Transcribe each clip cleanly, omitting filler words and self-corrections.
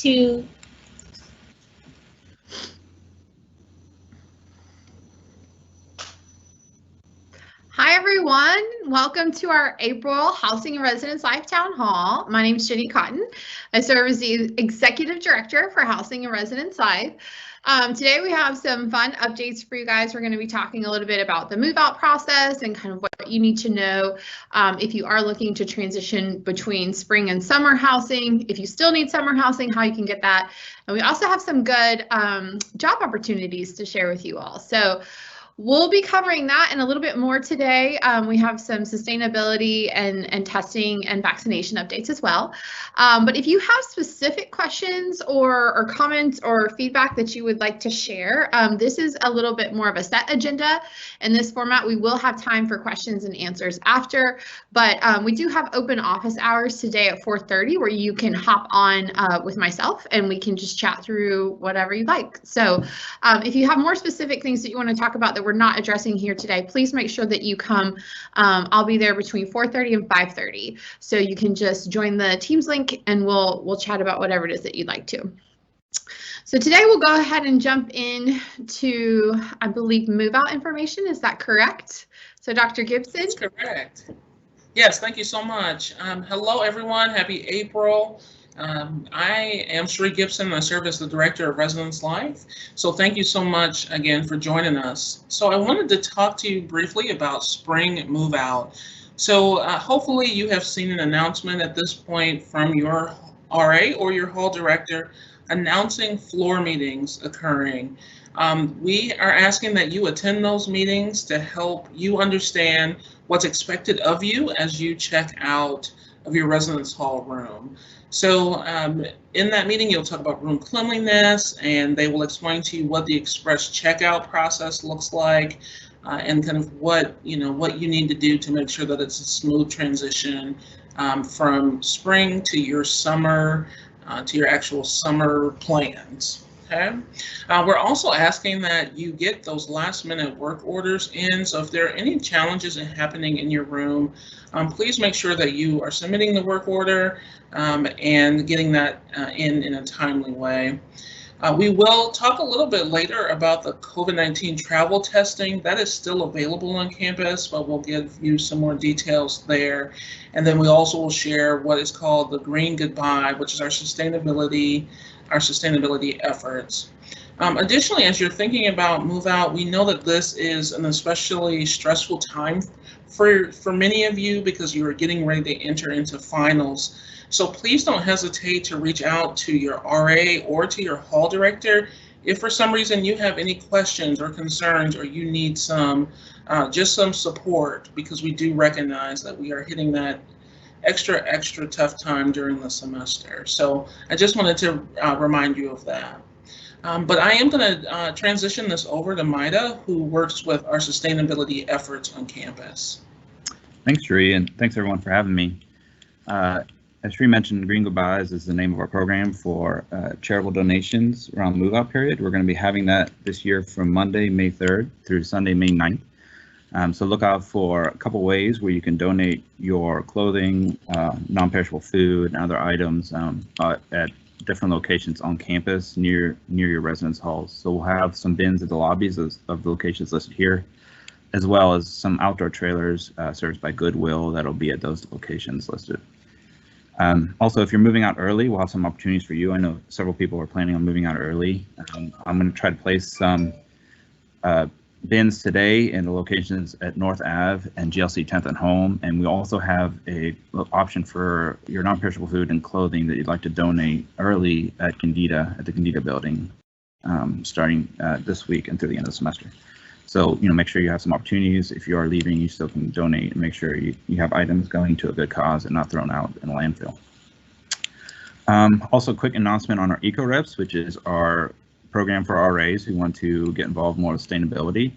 2. Hi everyone, welcome to our April Housing and Residence Life Town Hall. My name is Jenny Cotton. I serve as the Executive Director for Housing and Residence Life. Today we have some fun updates for you guys. We're going to be talking a little bit about the move out process and kind of what you need to know if you are looking to transition between spring and summer housing. If you still need summer housing, how you can get that. And we also have some good job opportunities to share with you all. So we'll be covering that and a little bit more today. We have some sustainability and testing and vaccination updates as well. But if you have specific questions or comments or feedback that you would like to share, this is a little bit more of a set agenda. In this format, we will have time for questions and answers after, but we do have open office hours today at 4:30 where you can hop on with myself and we can just chat through whatever you like. So if you have more specific things that you want to talk about that we're not addressing here today, please make sure that you come. I'll be there between 4:30 and 5:30. So you can just join the Teams link and we'll chat about whatever it is that you'd like to. So today we'll go ahead and jump in to, I believe, move out information. Is that correct? So Dr. Gibson? That's correct. Yes, thank you so much. Hello everyone, happy April. I am Sheree Gibson and I serve as the Director of Residence Life. So thank you so much again for joining us. So I wanted to talk to you briefly about spring move out. So hopefully you have seen an announcement at this point from your RA or your hall director announcing floor meetings occurring. We are asking that you attend those meetings to help you understand what's expected of you as you check out of your residence hall room. So in that meeting, you'll talk about room cleanliness, and they will explain to you what the express checkout process looks like, and kind of what you need to do to make sure that it's a smooth transition from spring to your summer, to your actual summer plans. Okay. We're also asking that you get those last minute work orders in. So if there are any challenges happening in your room, please make sure that you are submitting the work order and getting that in a timely way. We will talk a little bit later about the COVID-19 travel testing. That is still available on campus, but we'll give you some more details there. And then we also will share what is called the Green Goodbye, which is our sustainability efforts. Additionally, as you're thinking about move out, we know that this is an especially stressful time for many of you because you are getting ready to enter into finals. So please don't hesitate to reach out to your RA or to your hall director if for some reason you have any questions or concerns or you need just some support, because we do recognize that we are hitting that extra tough time during the semester. So I just wanted to remind you of that. But I am going to transition this over to Maida, who works with our sustainability efforts on campus. Thanks, Sheree, and thanks everyone for having me. As Sheree mentioned, Green Goodbyes is the name of our program for charitable donations around the move-out period. We're going to be having that this year from Monday, May 3rd through Sunday, May 9th. So look out for a couple ways where you can donate your clothing, non-perishable food, and other items at different locations on campus near your residence halls. So we'll have some bins at the lobbies of the locations listed here, as well as some outdoor trailers serviced by Goodwill that'll be at those locations listed. Also, if you're moving out early, we'll have some opportunities for you. I know several people are planning on moving out early. I'm going to try to place some bins today in the locations at North Ave and GLC 10th and Home, and we also have a option for your non-perishable food and clothing that you'd like to donate early at the Candida building, starting this week and through the end of the semester. So, make sure you have some opportunities. If you are leaving, you still can donate and make sure you have items going to a good cause and not thrown out in a landfill. Also, a quick announcement on our Eco Reps, which is our program for RAs who want to get involved more with sustainability.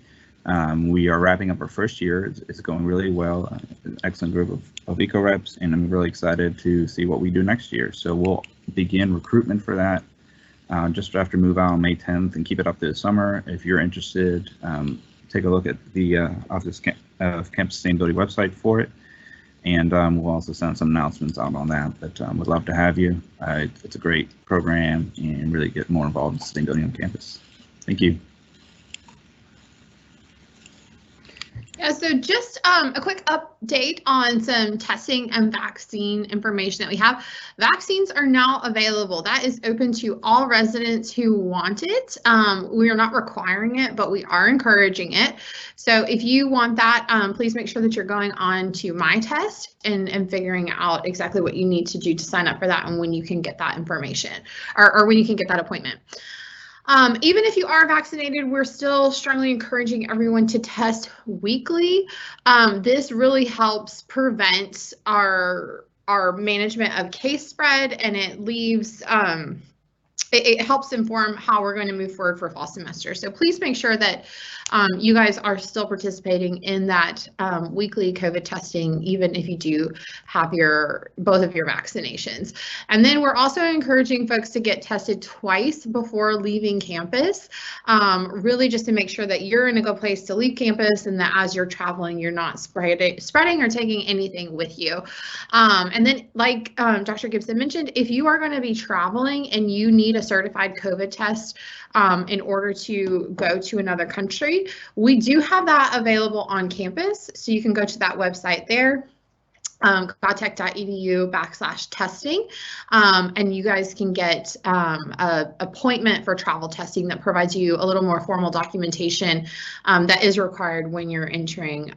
We are wrapping up our first year. It's going really well. An excellent group of Eco Reps, and I'm really excited to see what we do next year. So we'll begin recruitment for that just after move out on May 10th and keep it up through the summer. If you're interested, take a look at the Office of Campus Sustainability website for it. And we'll also send some announcements out on that, but would love to have you. It's a great program and really get more involved in sustainability on campus. Thank you. Yeah, so just a quick update on some testing and vaccine information that we have. Vaccines are now available. That is open to all residents who want it. We are not requiring it, but we are encouraging it. So if you want that, please make sure that you're going on to My Test and figuring out exactly what you need to do to sign up for that and when you can get that information or when you can get that appointment. Even if you are vaccinated, we're still strongly encouraging everyone to test weekly. This really helps prevent our management of case spread, and it leaves it helps inform how we're going to move forward for fall semester. So please make sure that you guys are still participating in that weekly COVID testing, even if you do have both of your vaccinations. And then we're also encouraging folks to get tested twice before leaving campus, really just to make sure that you're in a good place to leave campus and that as you're traveling, you're not spreading or taking anything with you. And then like Dr. Gibson mentioned, if you are going to be traveling and you need a certified COVID test in order to go to another country, we do have that available on campus. So you can go to that website there, caltech.edu/testing, and you guys can get an appointment for travel testing that provides you a little more formal documentation that is required when you're entering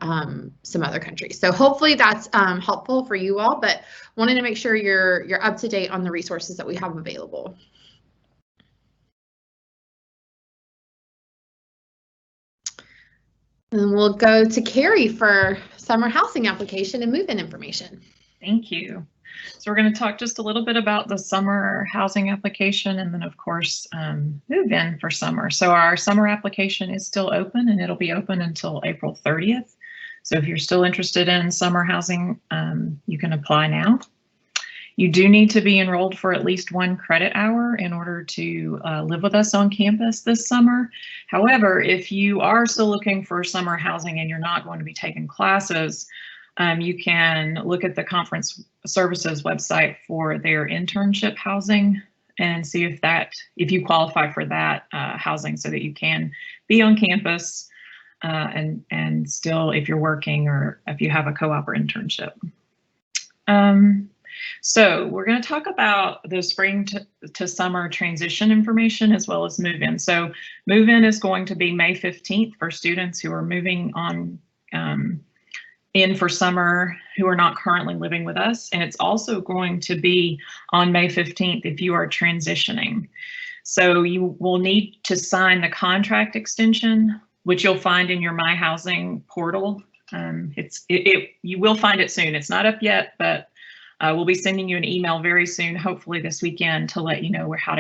some other countries. So hopefully that's helpful for you all, but wanted to make sure you're up to date on the resources that we have available. And we'll go to Carrie for summer housing application and move-in information. Thank you. So we're going to talk just a little bit about the summer housing application and then of course move-in for summer. So our summer application is still open and it'll be open until April 30th. So if you're still interested in summer housing, you can apply now. You do need to be enrolled for at least 1 credit hour in order to live with us on campus this summer. However, if you are still looking for summer housing and you're not going to be taking classes, you can look at the Conference Services website for their internship housing and see if you qualify for that housing so that you can be on campus and still if you're working or if you have a co-op or internship. So we're going to talk about the spring to summer transition information as well as move-in. So move-in is going to be May 15th for students who are moving on in for summer who are not currently living with us. And it's also going to be on May 15th if you are transitioning. So you will need to sign the contract extension, which you'll find in your My Housing portal. You will find it soon. It's not up yet, but we'll be sending you an email very soon, hopefully this weekend, to let you know how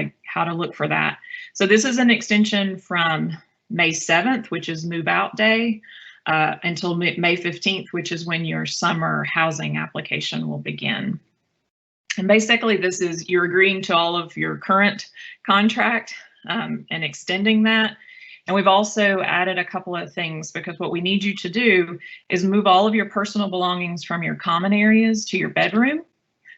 to look for that. So this is an extension from May 7th, which is move out day, until May 15th, which is when your summer housing application will begin. And basically this is you're agreeing to all of your current contract and extending that. And we've also added a couple of things because what we need you to do is move all of your personal belongings from your common areas to your bedroom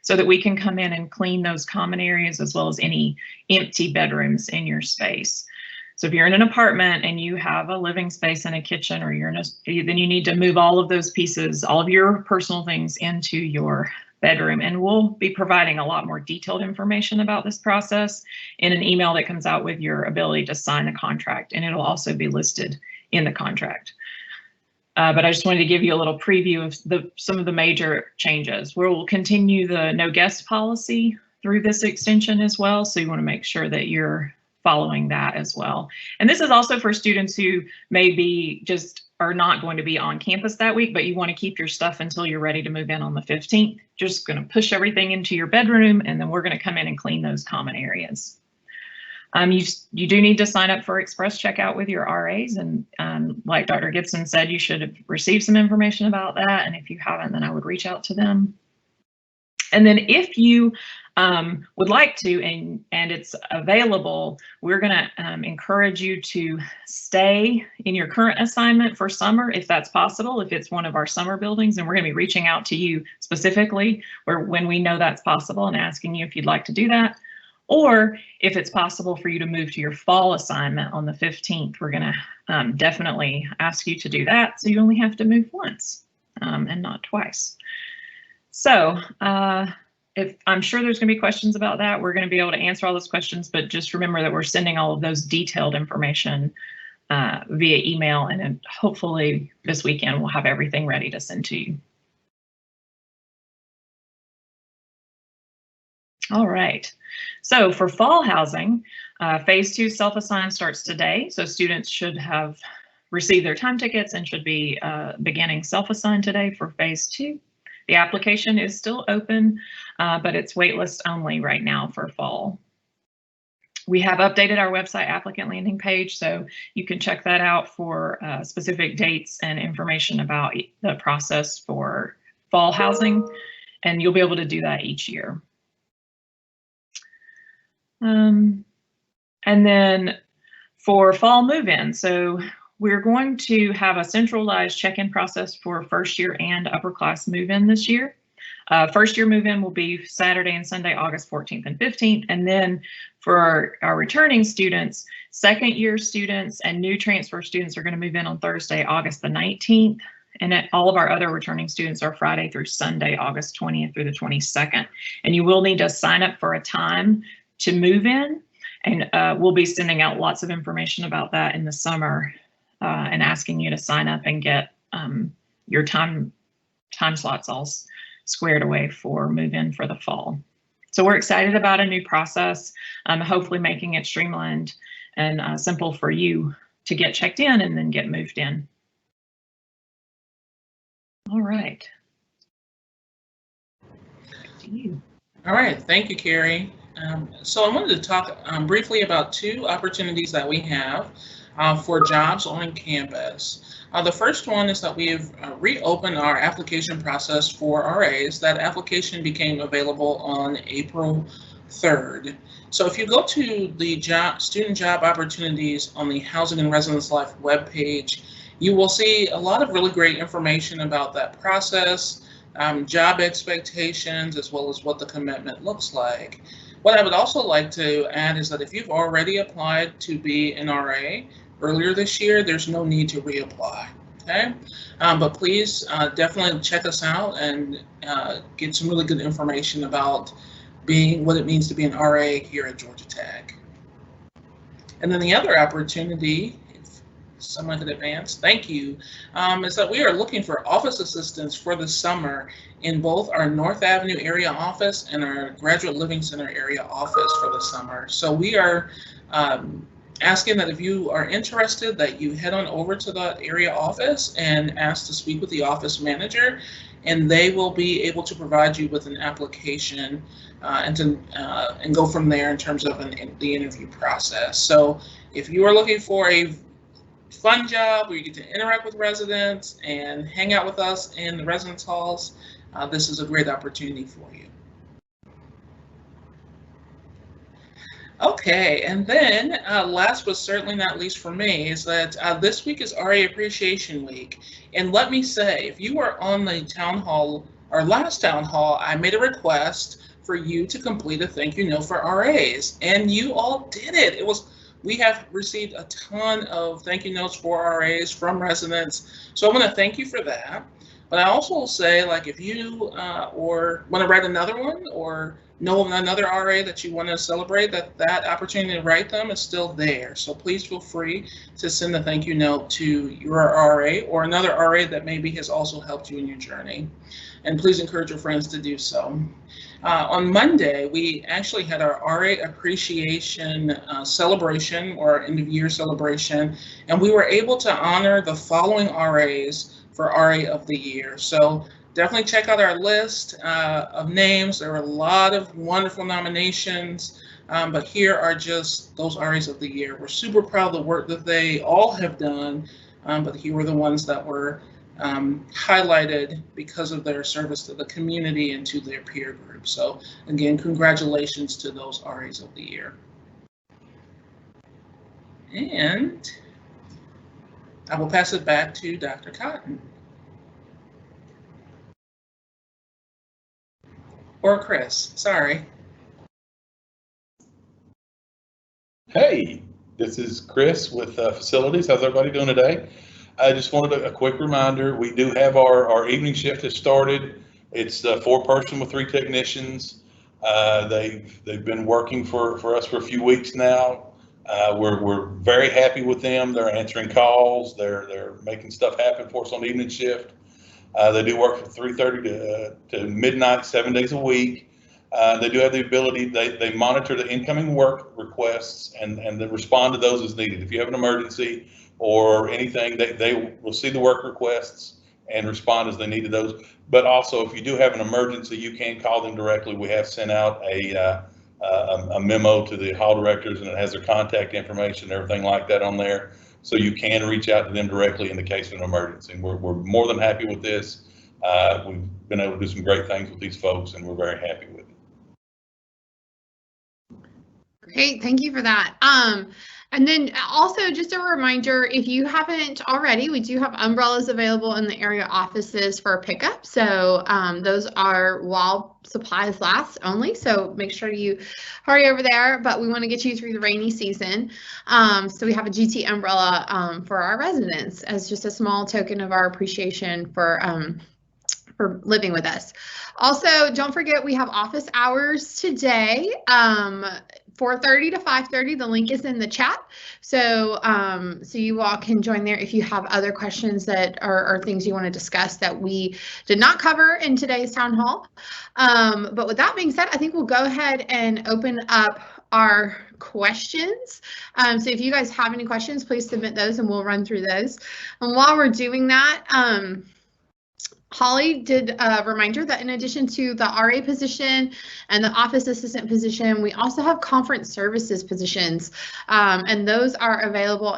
so that we can come in and clean those common areas as well as any empty bedrooms in your space. So if you're in an apartment and you have a living space and a kitchen, or then you need to move all of those pieces, all of your personal things into your bedroom. And we'll be providing a lot more detailed information about this process in an email that comes out with your ability to sign the contract, and it'll also be listed in the contract. But I just wanted to give you a little preview of some of the major changes. We'll continue the no guest policy through this extension as well, so you want to make sure that you're following that as well. And this is also for students who maybe just are not going to be on campus that week, but you want to keep your stuff until you're ready to move in on the 15th. Just going to push everything into your bedroom, and then we're going to come in and clean those common areas. You do need to sign up for express checkout with your RAs, and like Dr. Gibson said, you should have received some information about that, and if you haven't, then I would reach out to them. And then if you would like to, and it's available, we're going to encourage you to stay in your current assignment for summer if that's possible, if it's one of our summer buildings, and we're going to be reaching out to you specifically when we know that's possible and asking you if you'd like to do that. Or if it's possible for you to move to your fall assignment on the 15th, we're going to definitely ask you to do that, so you only have to move once and not twice. So if I'm sure there's going to be questions about that, we're going to be able to answer all those questions, but just remember that we're sending all of those detailed information via email, and then hopefully this weekend we'll have everything ready to send to you. All right, so for fall housing, phase 2 self-assigned starts today. So students should have received their time tickets and should be beginning self-assigned today for phase 2. The application is still open, but it's waitlist only right now for fall. We have updated our website applicant landing page, so you can check that out for specific dates and information about the process for fall housing, and you'll be able to do that each year. And then for fall move-in, so we're going to have a centralized check-in process for first year and upper class move-in this year. First year move-in will be Saturday and Sunday, August 14th and 15th. And then for our returning students, second year students and new transfer students are going to move in on Thursday, August the 19th. And all of our other returning students are Friday through Sunday, August 20th through the 22nd. And you will need to sign up for a time to move in. And we'll be sending out lots of information about that in the summer and asking you to sign up and get your time slots all squared away for move-in for the fall. So we're excited about a new process, hopefully making it streamlined and simple for you to get checked in and then get moved in. All right. Back to you. All right, thank you, Carrie. So I wanted to talk briefly about 2 opportunities that we have for jobs on campus. The first one is that we've reopened our application process for RAs. That application became available on April 3rd. So if you go to the student job opportunities on the Housing and Residence Life webpage, you will see a lot of really great information about that process, job expectations, as well as what the commitment looks like. What I would also like to add is that if you've already applied to be an RA earlier this year, there's no need to reapply, okay? But please definitely check us out and get some really good information about what it means to be an RA here at Georgia Tech. And then the other opportunity, if someone could advance, thank you, is that we are looking for office assistants for the summer in both our North Avenue area office and our Graduate Living Center area office for the summer. So we are asking that if you are interested, that you head on over to the area office and ask to speak with the office manager, and they will be able to provide you with an application and go from there in terms of the interview process. So if you are looking for a fun job where you get to interact with residents and hang out with us in the residence halls, this is a great opportunity for you. Okay, and then last but certainly not least for me is that this week is RA Appreciation Week. And let me say, if you were on the town hall, our last town hall, I made a request for you to complete a thank you note for RAs, and you all did it. We have received a ton of thank you notes for RAs from residents, so I want to thank you for that. But I also will say, like, if you or want to write another one or know of another RA that you want to celebrate, that opportunity to write them is still there. So please feel free to send a thank you note to your RA or another RA that maybe has also helped you in your journey. And please encourage your friends to do so. On Monday, we actually had our RA Appreciation celebration, or end of year celebration, and we were able to honor the following RAs for RA of the year. So definitely check out our list of names. There were a lot of wonderful nominations, but here are just those RAs of the year. We're super proud of the work that they all have done, but here were the ones that were highlighted because of their service to the community and to their peer group. So again, congratulations to those RAs of the year. And I will pass it back to Dr. Cotton. Or Chris, sorry. Hey, this is Chris with Facilities. How's everybody doing today? I just wanted a quick reminder. We do have our evening shift has started. It's 4-person with 3 technicians. They've been working for us for a few weeks now. We're very happy with them. They're answering calls. They're making stuff happen for us on the evening shift. They do work from 3:30 to midnight, 7 days a week. They do have the ability, they monitor the incoming work requests and they respond to those as needed. If you have an emergency or anything, they will see the work requests and respond as they need to those. But also, if you do have an emergency, you can call them directly. We have sent out a memo to the hall directors, and it has their contact information, everything like that on there. So you can reach out to them directly in the case of an emergency. We're more than happy with this. We've been able to do some great things with these folks, and we're very happy with it. Great, thank you for that. And then also just a reminder, if you haven't already, we do have umbrellas available in the area offices for pickup. So those are while supplies last only. So make sure you hurry over there, but we want to get you through the rainy season. So we have a GT umbrella for our residents as just a small token of our appreciation for living with us. Also, don't forget we have office hours today. 4:30 to 5:30. The link is in the chat. So so you all can join there if you have other questions that are things you want to discuss that we did not cover in today's town hall. But with that being said, I think we'll go ahead and open up our questions. So if you guys have any questions, please submit those and we'll run through those. And while we're doing that, Holly did a reminder that in addition to the RA position and the office assistant position, we also have conference services positions, and those are available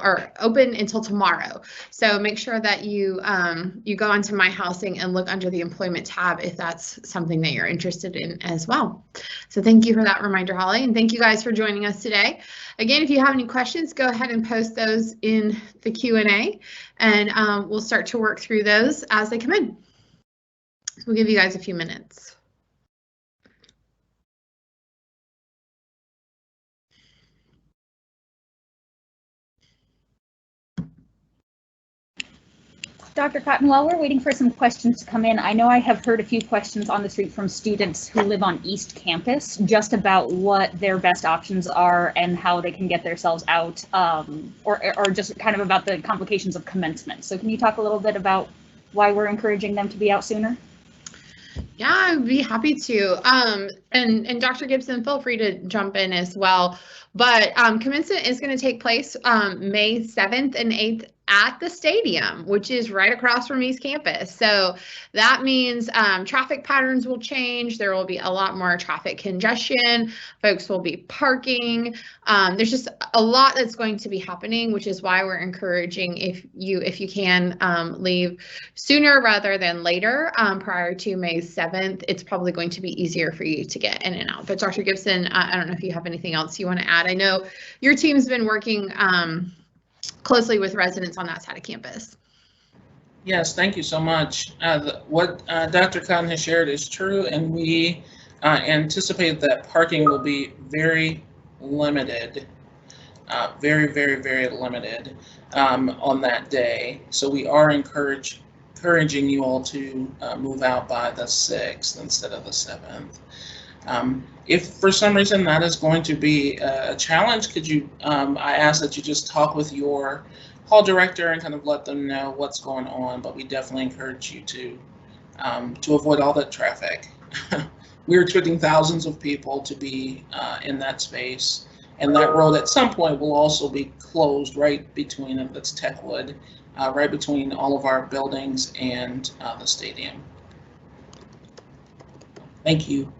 or open until tomorrow. So make sure that you you go onto My Housing and look under the employment tab if that's something that you're interested in as well. So thank you for that reminder, Holly, and thank you guys for joining us today. Again, if you have any questions, go ahead and post those in the Q&A, and we'll start to work through those as they come in. So we'll give you guys a few minutes. Dr. Cotton, while we're waiting for some questions to come in, I know I have heard a few questions on the street from students who live on East Campus just about what their best options are and how they can get themselves out, or just kind of about the complications of commencement. So can you talk a little bit about why we're encouraging them to be out sooner? Yeah, I'd be happy to. And Dr. Gibson, feel free to jump in as well. But commencement is going to take place May 7th and 8th at the stadium, which is right across from East Campus. So that means traffic patterns will change. There will be a lot more traffic congestion. Folks will be parking. There's just a lot that's going to be happening, which is why we're encouraging if you can leave sooner rather than later, prior to May 7th. It's probably going to be easier for you to get in and out. But Dr. Gibson, I don't know if you have anything else you want to add. I know your team's been working closely with residents on that side of campus. Yes, thank you so much. What Dr. Cotton has shared is true, and we anticipate that parking will be very limited, very limited on that day. So we are encouraging you all to move out by the 6th instead of the 7th. If for some reason that is going to be a challenge, could you, I ask that you just talk with your hall director and kind of let them know what's going on, but we definitely encourage you to avoid all that traffic. We're expecting thousands of people to be in that space, and that road at some point will also be closed right between, that's Techwood, right between all of our buildings and the stadium. Thank you.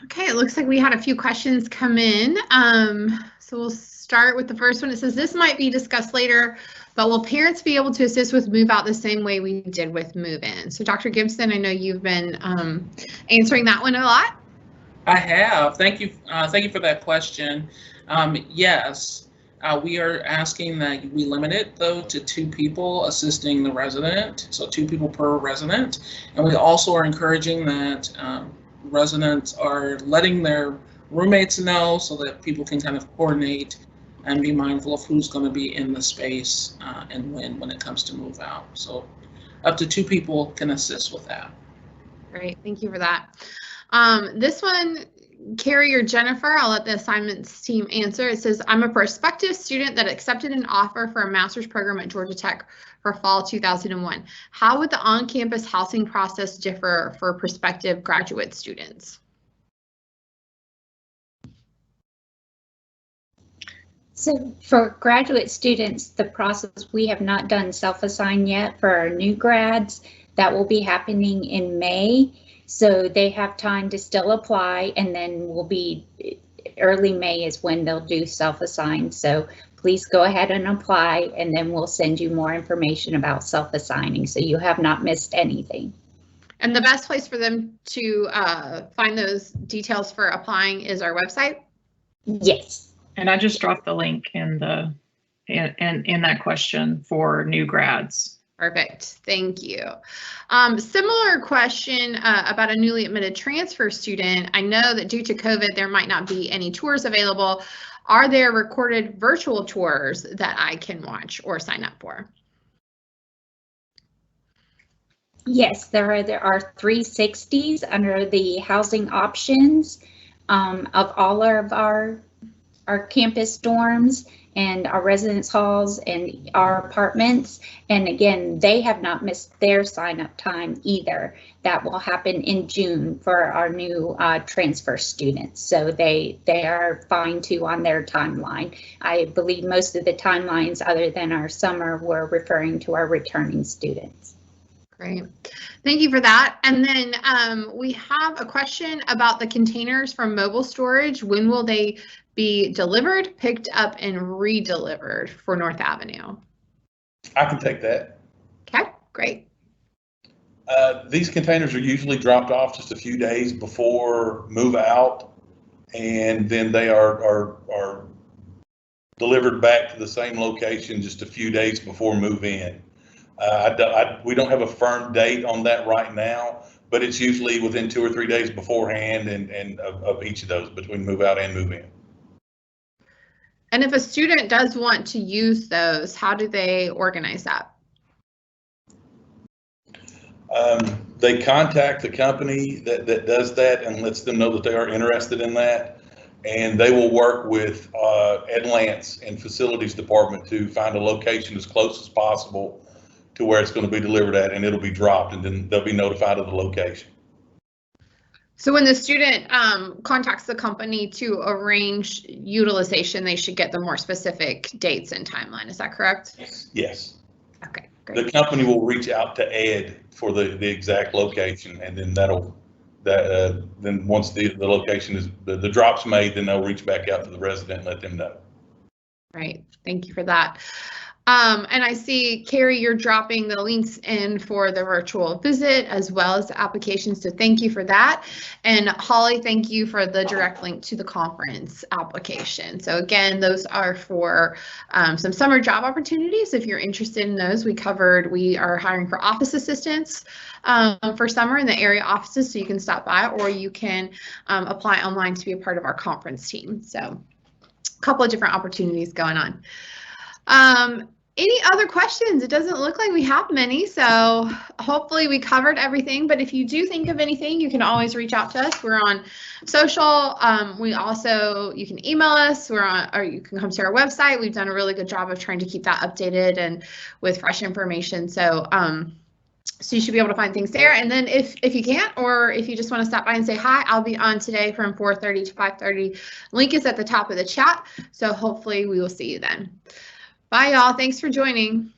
Okay, it looks like we had a few questions come in. So we'll start with the first one. It says, this might be discussed later, but will parents be able to assist with move out the same way we did with move in? So Dr. Gibson, I know you've been answering that one a lot. I have. Thank you. Thank you for that question. Yes, we are asking that we limit it though to 2 people assisting the resident, so 2 people per resident. And we also are encouraging that residents are letting their roommates know so that people can kind of coordinate and be mindful of who's going to be in the space and when it comes to move out. So up to 2 people can assist with that. Great, thank you for that. This one, Carrie or Jennifer, I'll let the assignments team answer. It says, I'm a prospective student that accepted an offer for a master's program at Georgia Tech for fall 2001. How would the on-campus housing process differ for prospective graduate students? So for graduate students, the process, we have not done self-assign yet for our new grads. That will be happening in May. So they have time to still apply, and then will be early May is when they'll do self-assign. So please go ahead and apply, and then we'll send you more information about self-assigning, so you have not missed anything. And the best place for them to find those details for applying is our website? Yes. And I just dropped the link in the in that question for new grads. Perfect, thank you. Similar question about a newly admitted transfer student. I know that due to COVID, there might not be any tours available. Are there recorded virtual tours that I can watch or sign up for? Yes, there are 360s under the housing options of all of our campus dorms and our residence halls and our apartments. And again, they have not missed their sign up time either. That will happen in June for our new transfer students. So they are fine too on their timeline. I believe most of the timelines other than our summer were referring to our returning students. Great, thank you for that. And then we have a question about the containers from mobile storage. When will they be delivered, picked up, and re-delivered for North Avenue? I can take that. Okay, great. These containers are usually dropped off just a few days before move out, and then they are delivered back to the same location just a few days before move in. We don't have a firm date on that right now, but it's usually within 2 or 3 days beforehand and of each of those, between move out and move in. And if a student does want to use those, how do they organize that? They contact the company that does that and lets them know that they are interested in that. And they will work with Ed Lance and facilities department to find a location as close as possible to where it's going to be delivered at, and it'll be dropped, and then they'll be notified of the location. So when the student contacts the company to arrange utilization, they should get the more specific dates and timeline. Is that correct? Yes. Okay, great. The company will reach out to Ed for the exact location, and then then once the location is the drop's made, then they'll reach back out to the resident and let them know. Right. Thank you for that. And I see, Carrie, you're dropping the links in for the virtual visit as well as the applications, so thank you for that. And Holly, thank you for the direct link to the conference application. So again, those are for some summer job opportunities. If you're interested in those, we are hiring for office assistants for summer in the area offices, so you can stop by, or you can apply online to be a part of our conference team. So a couple of different opportunities going on. Any other questions? It doesn't look like we have many, so hopefully we covered everything. But if you do think of anything, you can always reach out to us. We're on social. You can email us. Or you can come to our website. We've done a really good job of trying to keep that updated and with fresh information. So you should be able to find things there. And then if you can't, or if you just want to stop by and say hi, I'll be on today from 4:30 to 5:30. Link is at the top of the chat. So hopefully we will see you then. Bye, y'all. Thanks for joining.